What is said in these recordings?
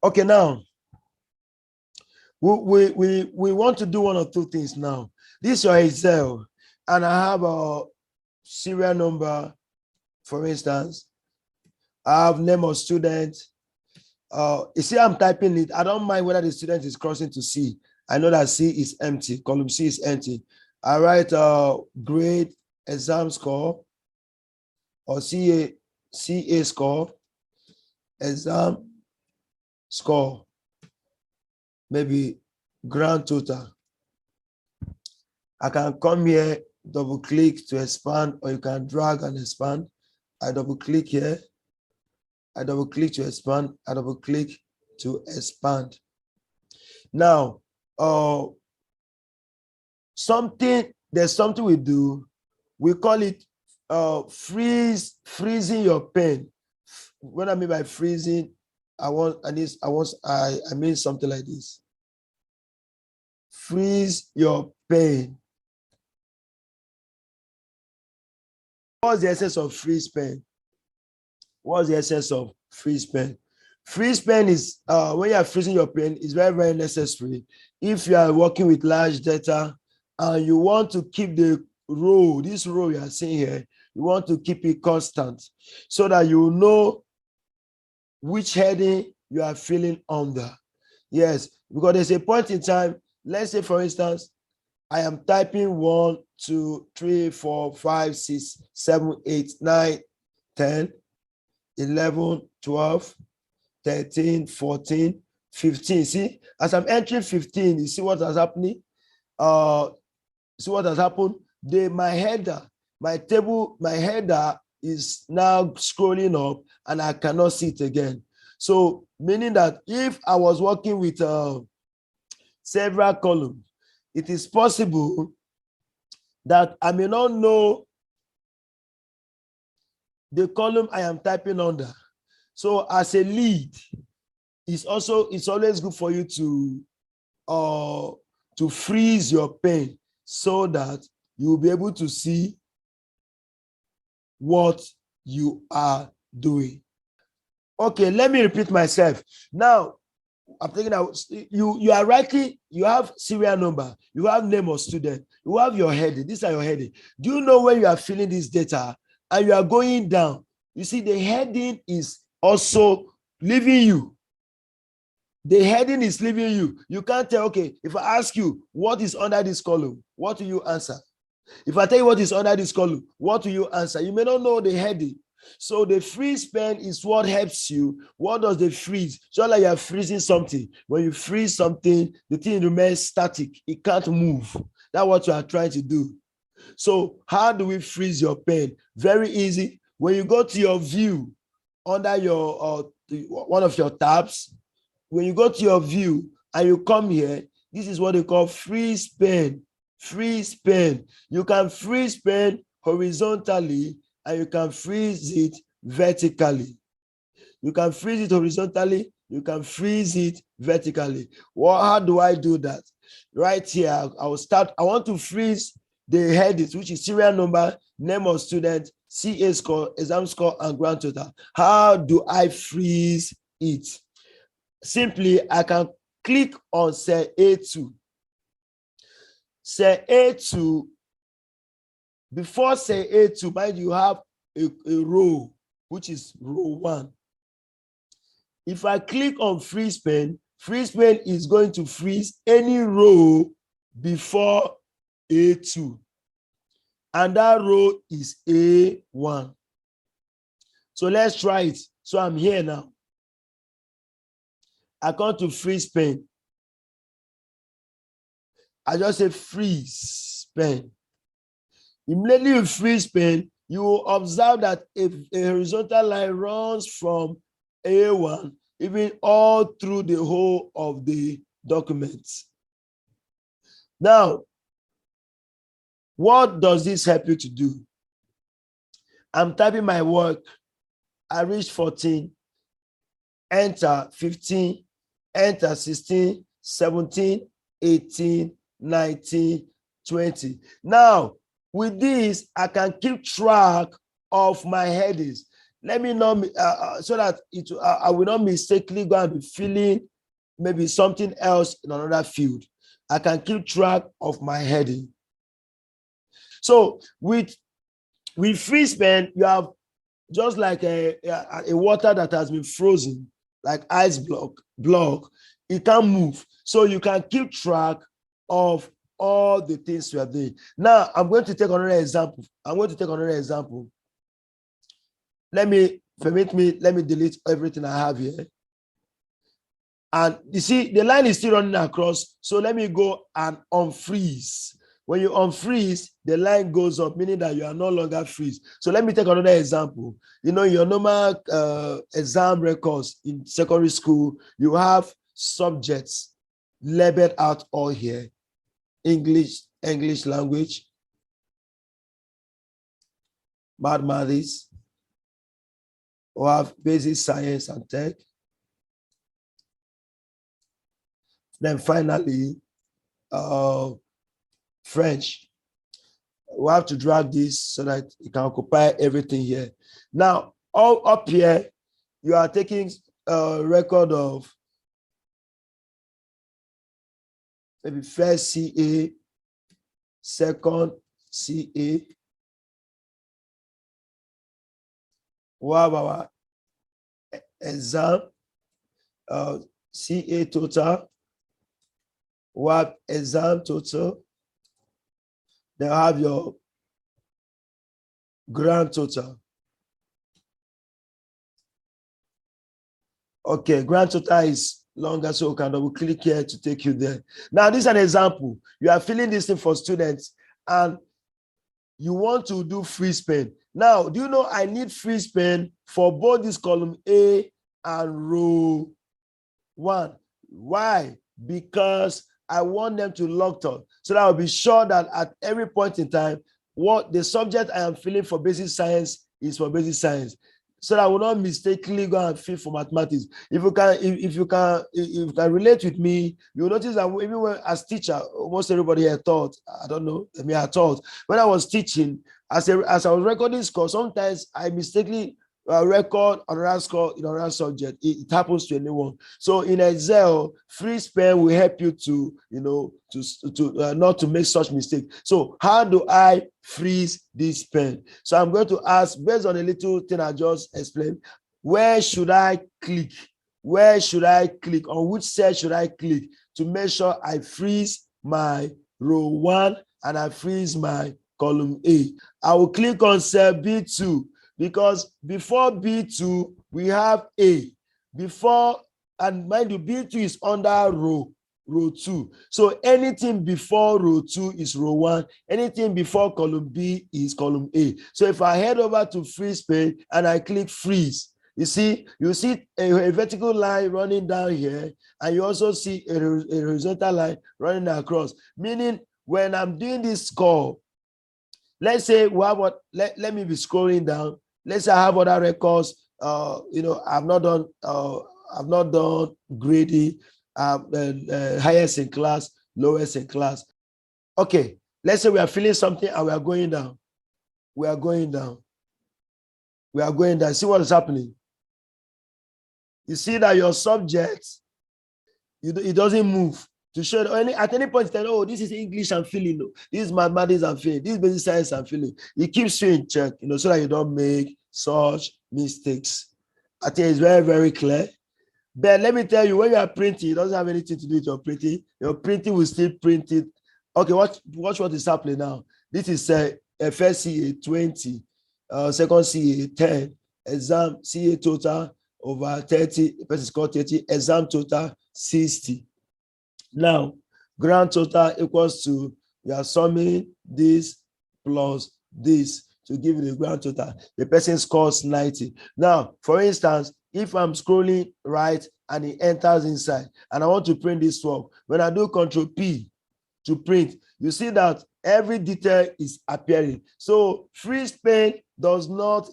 Okay, now we want to do one or two things now. This is your Excel, and I have a serial number, for instance. I have name of student. You see, I'm typing it. I don't mind whether the student is crossing to C. I know that C is empty. Column C is empty. I write grade, exam score, or CA score, exam score, maybe grand total. I can come here, double click to expand, or you can drag and expand. I double click here. I double click to expand. I double click to expand. Now, there's something we do. We call it freezing your pen. What I mean by freezing, I mean something like this. Freeze your pen. What's the essence of freeze pen? What's the essence of freeze pen? Freeze pen is when you are freezing your pen, is very, very necessary. If you are working with large data and you want to keep the row, this row you are seeing here, you want to keep it constant so that you know which heading you are filling under. Yes, because there's a point in time, let's say for instance, I am typing 1, 2, 3, 4, 5, 6, 7, 8, 9, 10, 11, 12, 13, 14, 15. See, as I'm entering 15, you see what has happening? See what has happened? My header is now scrolling up and I cannot see it again. So meaning that if I was working with several columns, it is possible that I may not know the column I am typing under. So as a lead, it's always good for you to freeze your pen so that you will be able to see what you are doing. Okay, let me repeat myself. Now, I'm thinking out, you are writing, you have serial number, you have name of student, you have your heading. These are your heading. Do you know when you are filling this data and you are going down, you see the heading is also leaving you. The heading is leaving you. You can't tell, okay, if I ask you what is under this column, what do you answer? If I tell you what is under this column, what do you answer? You may not know the heading. So the freeze pen is what helps you. What does the freeze? Just like you are freezing something. When you freeze something, the thing remains static. It can't move. That's what you are trying to do. So how do we freeze your pen? Very easy. When you go to your view under your one of your tabs, when you go to your view and you come here, this is what they call freeze pen. Freeze pen. You can freeze pen horizontally and you can freeze it vertically. You can freeze it horizontally, you can freeze it vertically. Well, how do I do that? Right here, I want to freeze the headings, which is serial number, name of student, CA score, exam score, and grand total. How do I freeze it? Simply, I can click on cell A2. Cell A2, before cell A2, mind you have a row, which is row 1. If I click on freeze pen is going to freeze any row before A2. And that row is A1. So let's try it. So I'm here now. I come to freeze pen. I just say freeze pen. Immediately you freeze pen, you will observe that a horizontal line runs from A1 even all through the whole of the document. Now, what does this help you to do? I'm typing my work. I reach 14, enter 15, enter 16, 17, 18, 19, 20. Now, with this, I can keep track of my headings. Let me know so that I will not mistakenly go and be filling maybe something else in another field. I can keep track of my heading. So with freeze pen, you have just like a water that has been frozen, like ice block, it can move. So you can keep track of all the things you are doing. Now, I'm going to take another example. Let me delete everything I have here. And you see, the line is still running across. So let me go and unfreeze. When you unfreeze, the line goes up, meaning that you are no longer freeze. So let me take another example. You know, your normal exam records in secondary school, you have subjects labeled out all here. English language, mathematics, we have basic science and tech. Then finally, French. We have to drag this so that it can occupy everything here. Now, all up here, you are taking a record of maybe first CA, second CA. We have our exam, CA total. We have exam total. Then have your grand total. Okay, grand total is longer, so we can double click here to take you there. Now, this is an example. You are filling this thing for students and you want to do freeze pen. Now, do you know I need freeze pen for both this column A and row 1? Why? Because I want them to lock on. So that I'll be sure that at every point in time, what the subject I am filling for basic science is for basic science. So that I will not mistakenly go and fill for mathematics. If you can relate with me, you'll notice that even when as teacher, almost everybody here taught, I don't know, I taught. When I was teaching, as I was recording score, sometimes I mistakenly record another score in another subject. It happens to anyone. So in Excel, freeze pen will help you to, not to make such mistake. So how do I freeze this pen? So I'm going to ask, based on a little thing I just explained, where should I click? Where should I click? On which cell should I click to make sure I freeze my row 1 and I freeze my column A? I will click on cell B2. Because before B2, we have A. Before, and mind you, B2 is under row 2. So anything before row 2 is row 1. Anything before column B is column A. So if I head over to freeze pen and I click freeze, you see a vertical line running down here, and you also see a horizontal line running across. Meaning, when I'm doing this score, let's say we have what, let me be scrolling down. Let's say I have other records. I've not done grading, highest in class, lowest in class. Okay, let's say we are filling something and we are going down. See what is happening? You see that your subject, it doesn't move. To show at any point, oh, this is English I'm feeling, this is mathematics I'm feeling, this is basic science I'm feeling. It keeps you in check, so that you don't make such mistakes. I think it's very, very clear. But let me tell you, when you are printing, it doesn't have anything to do with your printing. Your printing will still print it. Okay, watch what is happening now. This is first CA 20, second CA 10, exam CA total over 30, person score 30, exam total 60. Now, grand total equals to, you are summing this plus this to give you the grand total. The person scores 90. Now, for instance, if I'm scrolling right and it enters inside and I want to print this 12, when I do Control P to print, you see that every detail is appearing. So freeze pen does not,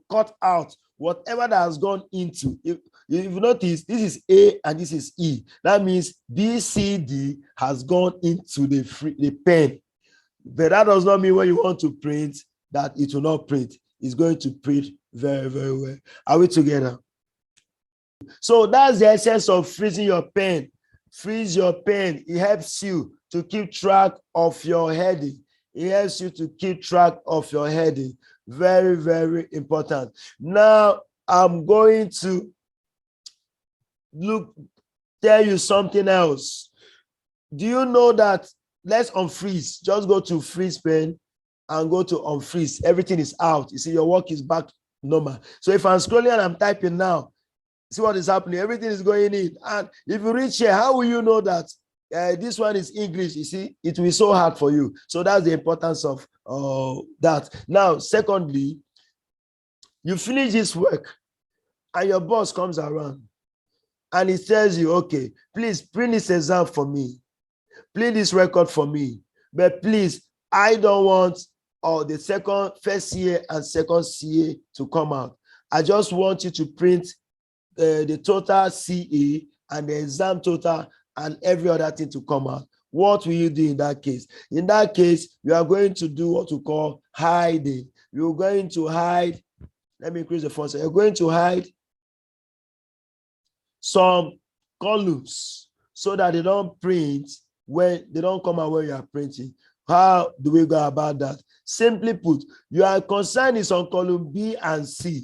cut out whatever that has gone into. If you notice, this is A and this is E. That means B, C, D has gone into the pen. But that does not mean when you want to print that it will not print. It's going to print Very, very well. Are we together? So that's the essence of freezing your pen. Freeze your pen. It helps you to keep track of your heading. It helps you to keep track of your heading. Very, very important. Now, I'm going to tell you something else. Do you know that? Let's unfreeze. Just go to freeze pen and go to unfreeze. Everything is out. You see, your work is back normal. So if I'm scrolling and I'm typing now, see what is happening. Everything is going in. And if you reach here, how will you know that this one is English? You see, it will be so hard for you. So that's the importance of that. Now, secondly, you finish this work and your boss comes around and he tells you, okay, please print this exam for me. Print this record for me. But please, I don't want the first CA and second CA to come out. I just want you to print the total CA and the exam total and every other thing to come out. What will you do in that case? In that case, you are going to do what we call hiding. You're going to hide. Let me increase the font. You're going to hide some columns so that they don't print when they don't come out when you are printing. How do we go about that? Simply put, your concern is on column B and C.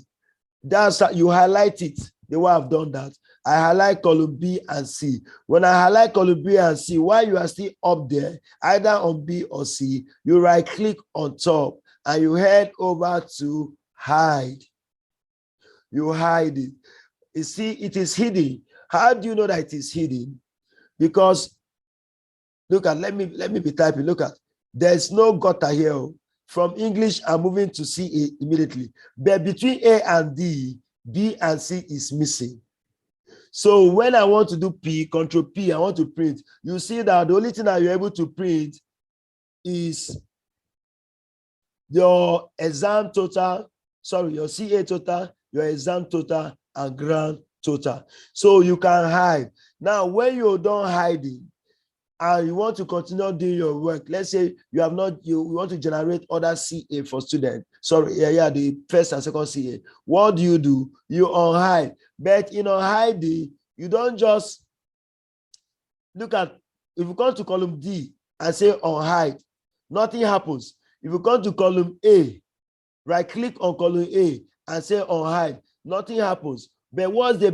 That's how you highlight it. The way I've done that, I highlight column B and C. When I highlight column B and C, while you are still up there, either on B or C, you right click on top and you head over to hide. You hide it. You see, it is hidden. How do you know that it is hidden? Because look at, let me be typing. Look at, there's no gutter here. From English, I'm moving to CA immediately. But between A and D, B and C is missing. So when I want to do P, Control P, I want to print, you see that the only thing that you're able to print is your exam total, sorry, your CA total, your exam total, and grant total. So you can hide. Now, when you're done hiding, and you want to continue doing your work, let's say you have not, you want to generate other CA for students. Sorry, the first and second CA. What do? You unhide. But in unhiding, you don't just look at, if you come to column D and say unhide, nothing happens. If you come to column A, right click on column A and say unhide, nothing happens. But what's the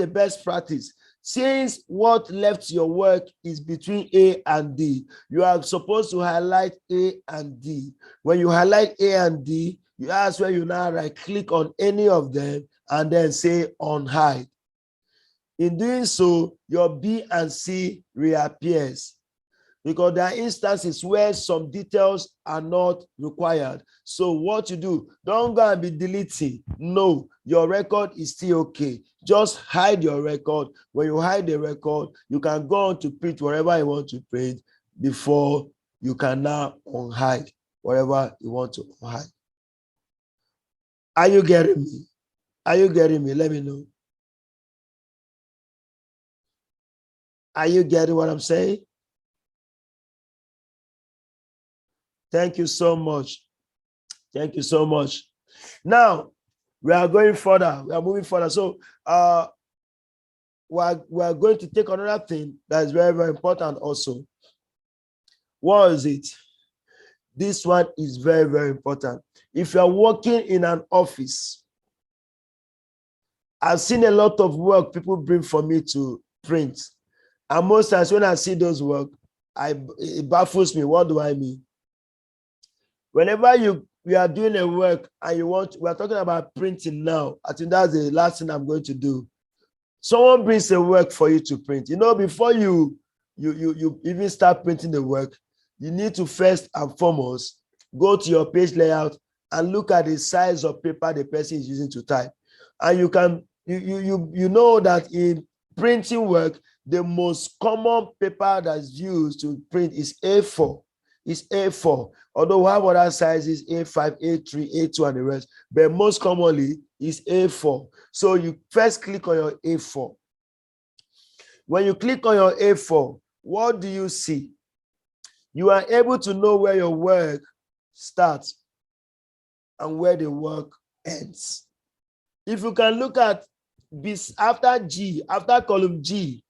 best practice? Since what left your work is between A and D, you are supposed to highlight A and D. When you highlight A and D, that's where you now right click on any of them and then say unhide. In doing so, your B and C reappears, because there are instances where some details are not required. So what you do, don't go and be deleting. No, your record is still okay. Just hide your record. When you hide the record, you can go on to print whatever you want to print before you can now unhide whatever you want to unhide. Are you getting me? Are you getting me? Let me know. Are you getting what I'm saying? Thank you so much. Thank you so much. Now, we are going further. We are moving further. So, we are going to take another thing that is very, very important also. What is it? This one is very, very important. If you are working in an office, I've seen a lot of work people bring for me to print. And most times when I see those work, it baffles me. What do I mean? Whenever we are doing a work and we are talking about printing now, I think that's the last thing I'm going to do. Someone brings a work for you to print. Before you even start printing the work, you need to first and foremost go to your page layout and look at the size of paper the person is using to type. And you know that in printing work, the most common paper that's used to print is A4. It's A4. Although we have other sizes, A5, A3, A2, and the rest, but most commonly is A4. So you first click on your A4. When you click on your A4, what do you see? You are able to know where your work starts and where the work ends. If you can look at this after G, after column G,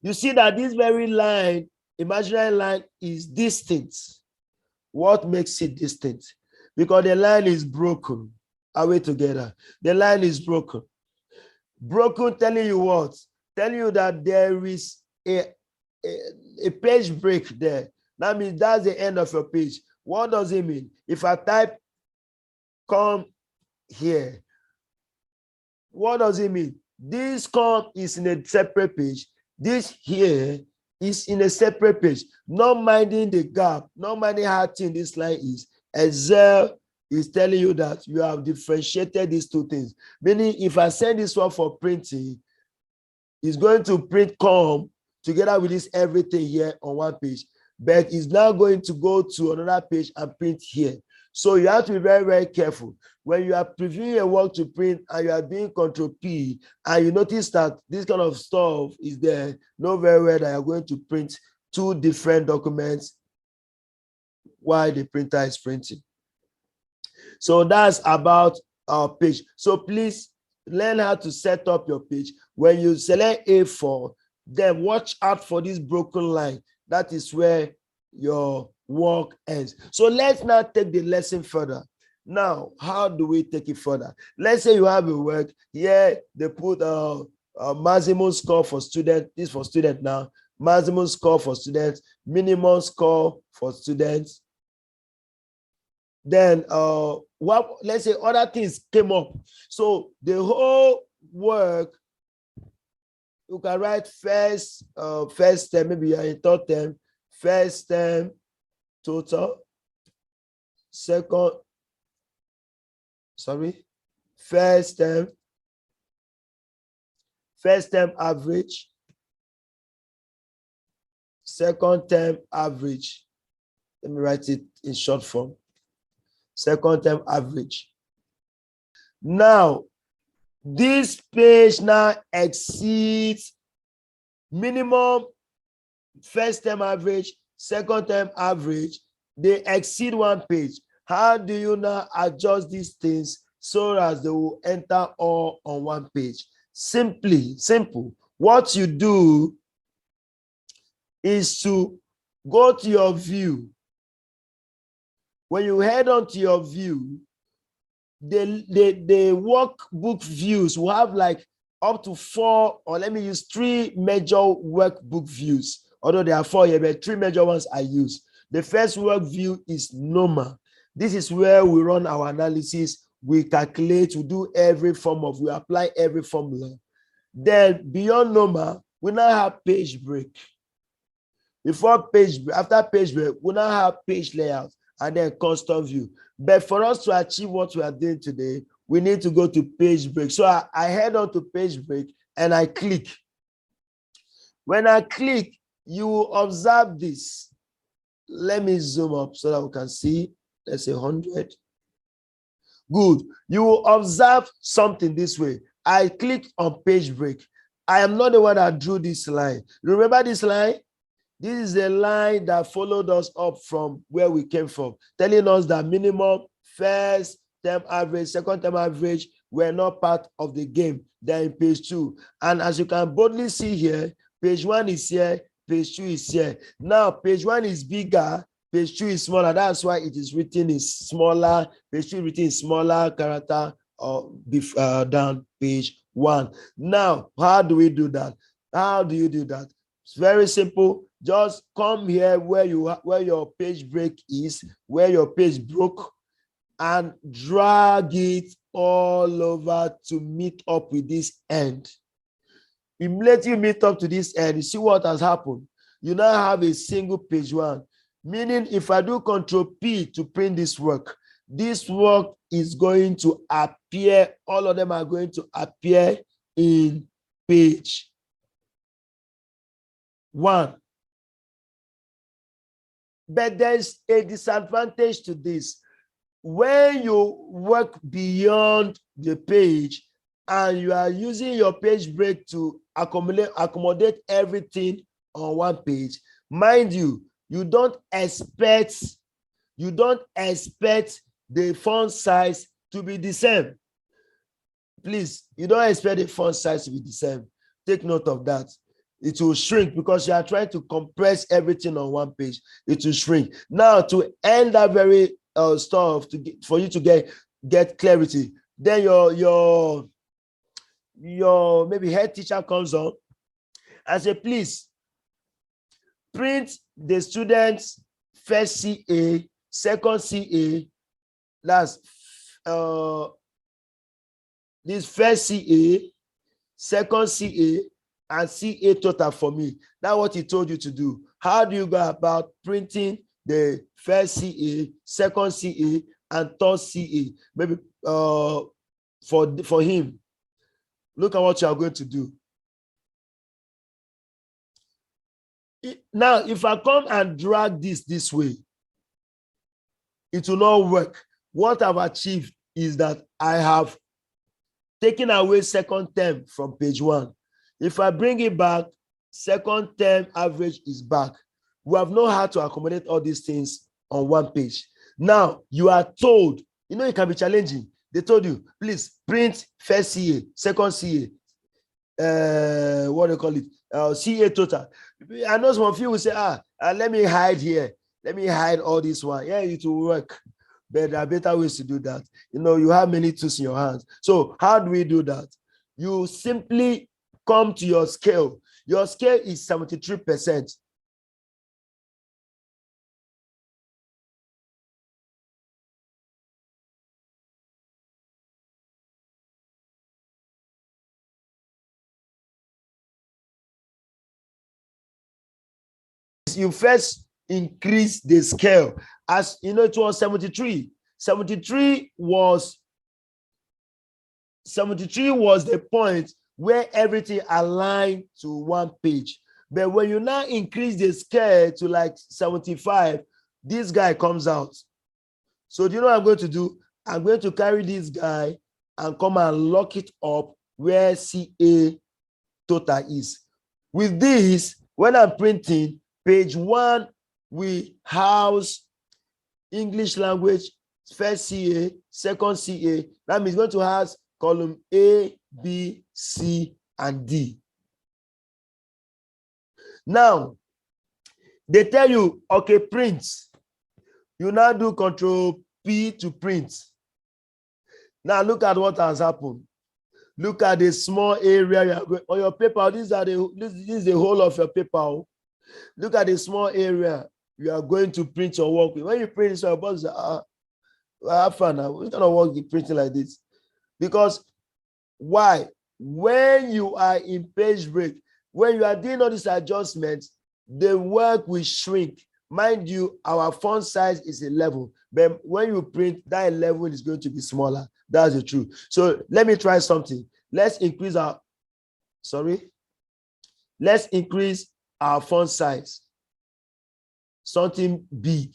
you see that this very line, imaginary line, is distinct. What makes it distinct? Because the line is broken. Are we together? The line is broken. Broken telling you what? Telling you that there is a page break there. That means that's the end of your page. What does it mean? If I type come here, what does it mean? This come is in a separate page. This here is in a separate page. Not minding the gap, not minding how thin this line is. Excel is telling you that you have differentiated these two things. Meaning, if I send this one for printing, it's going to print come together with this everything here on one page, but it's now going to go to another page and print here. So you have to be very, very careful. When you are previewing a work to print and you are doing Control P and you notice that this kind of stuff is there, know very well that you're going to print two different documents while the printer is printing. So that's about our page. So please learn how to set up your page. When you select A4, then watch out for this broken line. That is where your work ends. So let's now take the lesson further. Now, how do we take it further? Let's say you have a work here. They put a maximum score for students. This for students now. Maximum score for students. Minimum score for students. Then what? Let's say other things came up. So the whole work, you can write first term, maybe you're in third term, first term total, first term average, second term average. Let me write it in short form. Second term average. Now, this page now exceeds minimum first term average, second term average. They exceed one page. How do you now adjust these things so as they will enter all on one page? Simple. What you do is to go to your view. When you head on to your view, the workbook views will have like up to 4, or let me use 3 major workbook views. Although there are 4 here, but 3 major ones I use. The first work view is normal. This is where we run our analysis, we calculate, we do we apply every formula. Then beyond normal, we now have page break. After page break, we now have page layout and then custom view. But for us to achieve what we are doing today, we need to go to page break. So I head on to page break and I click. When I click, you will observe this. Let me zoom up so that we can see. Let's say 100. Good. You will observe something this way. I clicked on page break. I am not the one that drew this line. Remember this line? This is a line that followed us up from where we came from, telling us that minimum, first term average, second term average were not part of the game. They're in page 2. And as you can boldly see here, page 1 is here, page 2 is here. Now, page 1 is bigger, page 2 is smaller. That's why it is written in smaller. Page 2 is written in smaller character than page 1. Now, how do we do that? How do you do that? It's very simple. Just come here where your page break is, where your page broke, and drag it all over to meet up with this end. Immediately you meet up to this end, you see what has happened. You now have a single page 1, meaning if I do Control P to print this work is going to appear, all of them are going to appear in page 1. But there's a disadvantage to this. When you work beyond the page and you are using your page break to accommodate everything on one page, mind you, you don't expect the font size to be the same. Please, you don't expect the font size to be the same. Take note of that. It will shrink because you are trying to compress everything on one page. It will shrink. Now, to end that very stuff, for you to get clarity, then your maybe head teacher comes on and say, please print the students first CA, second CA, that's this first CA, second CA, and CA total for me. That's what he told you to do. How do you go about printing the first CA, second CA, and third CA? Maybe for him. Look at what you are going to do. Now, if I come and drag this way, it will not work. What I've achieved is that I have taken away second term from page 1. If I bring it back, second term average is back. We have known how to accommodate all these things on one page. Now, you are told, it can be challenging. They told you, please print first CA, second CA, what do you call it? CA total. I know some of you will say, let me hide here. Let me hide all this one. Yeah, it will work. But there are better ways to do that. You have many tools in your hands. So how do we do that? You simply come to your scale. Your scale is 73%. You first increase the scale. As it was 73. 73 was the point where everything aligned to one page. But when you now increase the scale to like 75, this guy comes out. So do you know what I'm going to do? I'm going to carry this guy and come and lock it up where CA total is. With this, when I'm printing, page 1, we house English language, first CA, second CA. That means going to house column A, B, C, and D. Now, they tell you, okay, print. You now do Control P to print. Now look at what has happened. Look at the small area on your paper. This is the whole of your paper. Look at the small area you are going to print your work with. When you print this, your boss say, have fun now. What kind of work you printing like this? Because why? When you are in page break, when you are doing all these adjustments, the work will shrink. Mind you, our font size is 11, but when you print, that 11 is going to be smaller. That's the truth. So let me try something. Let's increase our font size. Something big.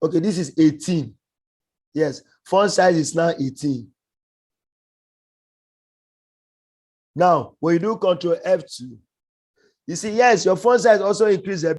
Okay, this is 18. Yes, font size is now 18. Now, when you do Control F2, you see, yes, your font size also increases.